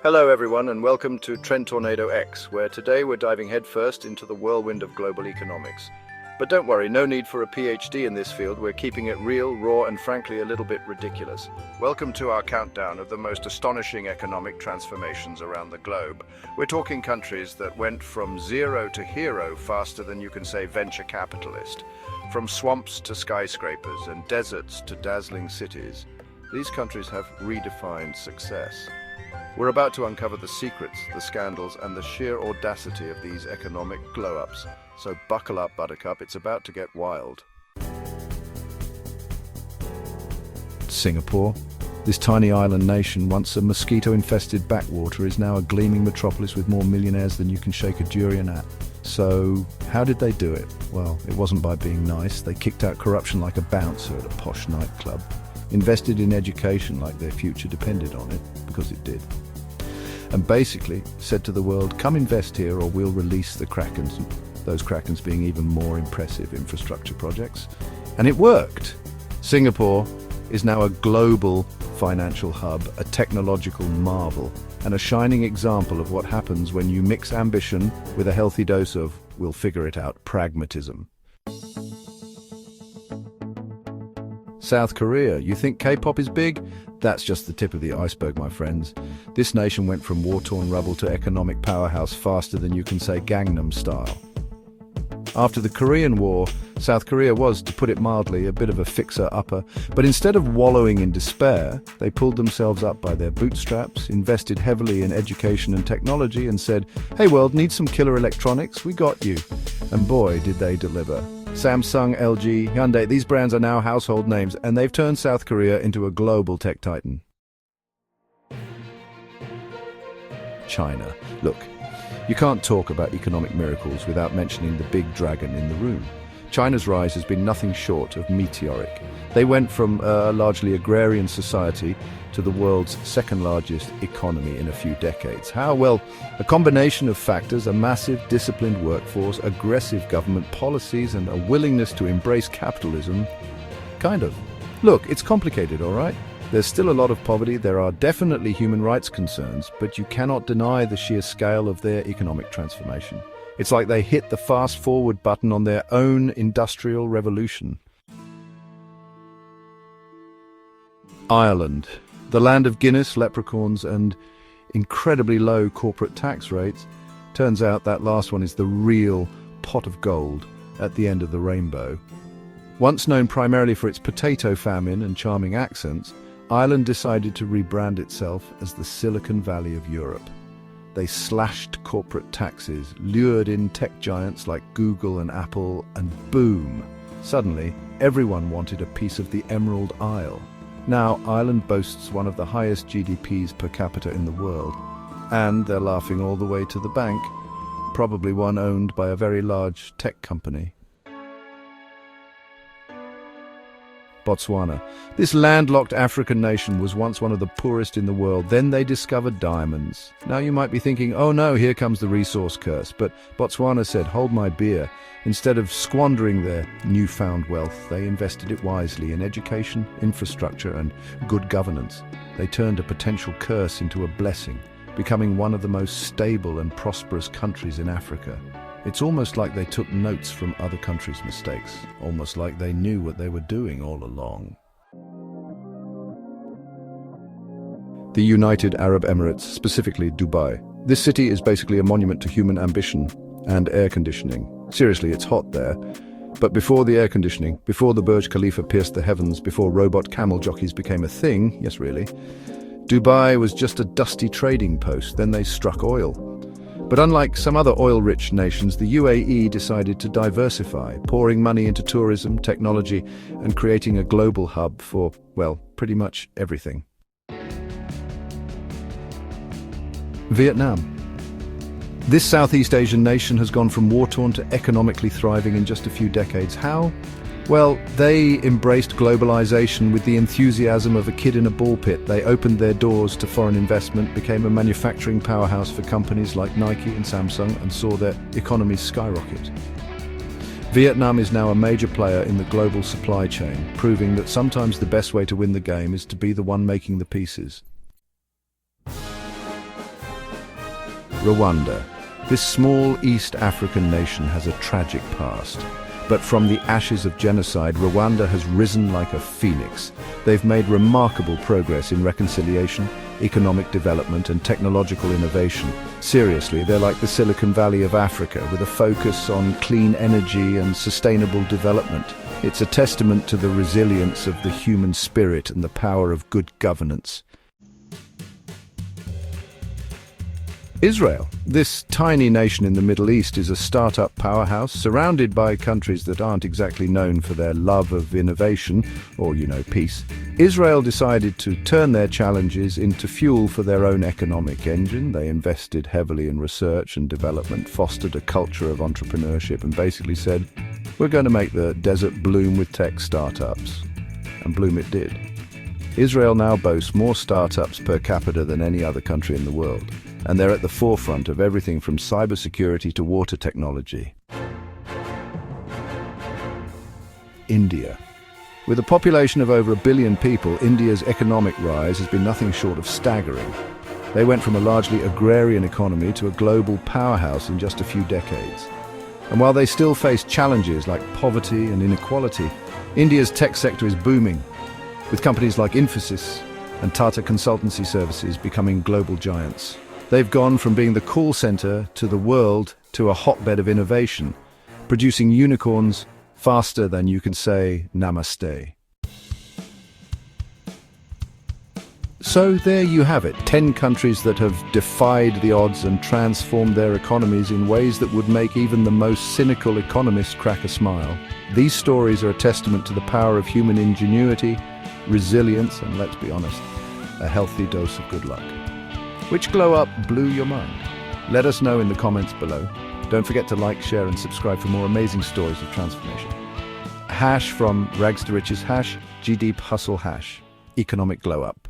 Hello everyone and welcome to Trend Tornado X, where today we're diving headfirst into the whirlwind of global economics. But don't worry, no need for a PhD in this field. We're keeping it real, raw and frankly a little bit ridiculous. Welcome to our countdown of the most astonishing economic transformations around the globe. We're talking countries that went from zero to hero faster than you can say venture capitalist. From swamps to skyscrapers and deserts to dazzling cities, these countries have redefined success. We're about to uncover the secrets, the scandals, and the sheer audacity of these economic glow-ups. So buckle up, Buttercup, it's about to get wild. Singapore. This tiny island nation, once a mosquito-infested backwater, is now a gleaming metropolis with more millionaires than you can shake a durian at. So, how did they do it? Well, it wasn't by being nice. They kicked out corruption like a bouncer at a posh nightclub. Invested in education like their future depended on it, because it did. And basically said to the world, come invest here or we'll release the Krakens, those Krakens being even more impressive infrastructure projects. And it worked. Singapore is now a global financial hub, a technological marvel, and a shining example of what happens when you mix ambition with a healthy dose of, we'll figure it out, pragmatism. South Korea, you think K-pop is big? That's just the tip of the iceberg, my friends. This nation went from war-torn rubble to economic powerhouse faster than you can say Gangnam Style. After the Korean War, South Korea was, to put it mildly, a bit of a fixer-upper, but instead of wallowing in despair, they pulled themselves up by their bootstraps, invested heavily in education and technology, and said, hey world, need some killer electronics? We got you. And boy, did they deliver. Samsung, LG, Hyundai, these brands are now household names, and they've turned South Korea into a global tech titan. China. Look, you can't talk about economic miracles without mentioning the big dragon in the room. China's rise has been nothing short of meteoric. They went from a largely agrarian society to the world's second largest economy in a few decades. How? Well, a combination of factors, a massive disciplined workforce, aggressive government policies, and a willingness to embrace capitalism. Kind of. Look, it's complicated, all right? There's still a lot of poverty, there are definitely human rights concerns, but you cannot deny the sheer scale of their economic transformation. It's like they hit the fast-forward button on their own industrial revolution. Ireland, the land of Guinness, leprechauns, and incredibly low corporate tax rates. Turns out that last one is the real pot of gold at the end of the rainbow. Once known primarily for its potato famine and charming accents, Ireland decided to rebrand itself as the Silicon Valley of Europe. They slashed corporate taxes, lured in tech giants like Google and Apple, and boom! Suddenly, everyone wanted a piece of the Emerald Isle. Now, Ireland boasts one of the highest GDPs per capita in the world, and they're laughing all the way to the bank, probably one owned by a very large tech company. Botswana. This landlocked African nation was once one of the poorest in the world. Then they discovered diamonds. Now you might be thinking, oh no, here comes the resource curse. But Botswana said, hold my beer. Instead of squandering their newfound wealth, they invested it wisely in education, infrastructure, and good governance. They turned a potential curse into a blessing, becoming one of the most stable and prosperous countries in Africa. It's almost like they took notes from other countries' mistakes, almost like they knew what they were doing all along. The United Arab Emirates, specifically Dubai. This city is basically a monument to human ambition and air conditioning. Seriously, it's hot there. But before the air conditioning, before the Burj Khalifa pierced the heavens, before robot camel jockeys became a thing, yes really, Dubai was just a dusty trading post. Then they struck oil. But unlike some other oil-rich nations, the UAE decided to diversify, pouring money into tourism, technology, and creating a global hub for, well, pretty much everything. Vietnam. This Southeast Asian nation has gone from war-torn to economically thriving in just a few decades. How? Well, they embraced globalization with the enthusiasm of a kid in a ball pit. They opened their doors to foreign investment, became a manufacturing powerhouse for companies like Nike and Samsung, and saw their economies skyrocket. Vietnam is now a major player in the global supply chain, proving that sometimes the best way to win the game is to be the one making the pieces. Rwanda. This small East African nation has a tragic past. But from the ashes of genocide, Rwanda has risen like a phoenix. They've made remarkable progress in reconciliation, economic development, and technological innovation. Seriously, they're like the Silicon Valley of Africa, with a focus on clean energy and sustainable development. It's a testament to the resilience of the human spirit and the power of good governance. Israel, this tiny nation in the Middle East, is a startup powerhouse surrounded by countries that aren't exactly known for their love of innovation or, peace. Israel decided to turn their challenges into fuel for their own economic engine. They invested heavily in research and development, fostered a culture of entrepreneurship, and basically said, we're going to make the desert bloom with tech startups. And bloom it did. Israel now boasts more startups per capita than any other country in the world. And they're at the forefront of everything from cybersecurity to water technology. India. With a population of over 1 billion people, India's economic rise has been nothing short of staggering. They went from a largely agrarian economy to a global powerhouse in just a few decades. And while they still face challenges like poverty and inequality, India's tech sector is booming, with companies like Infosys and Tata Consultancy Services becoming global giants. They've gone from being the call center to the world to a hotbed of innovation, producing unicorns faster than you can say namaste. So there you have it, 10 countries that have defied the odds and transformed their economies in ways that would make even the most cynical economist crack a smile. These stories are a testament to the power of human ingenuity, resilience, and let's be honest, a healthy dose of good luck. Which glow-up blew your mind? Let us know in the comments below. Don't forget to like, share, and subscribe for more amazing stories of transformation. Hash from Rags to Riches Hash, GDeep Hustle Hash, Economic Glow-Up.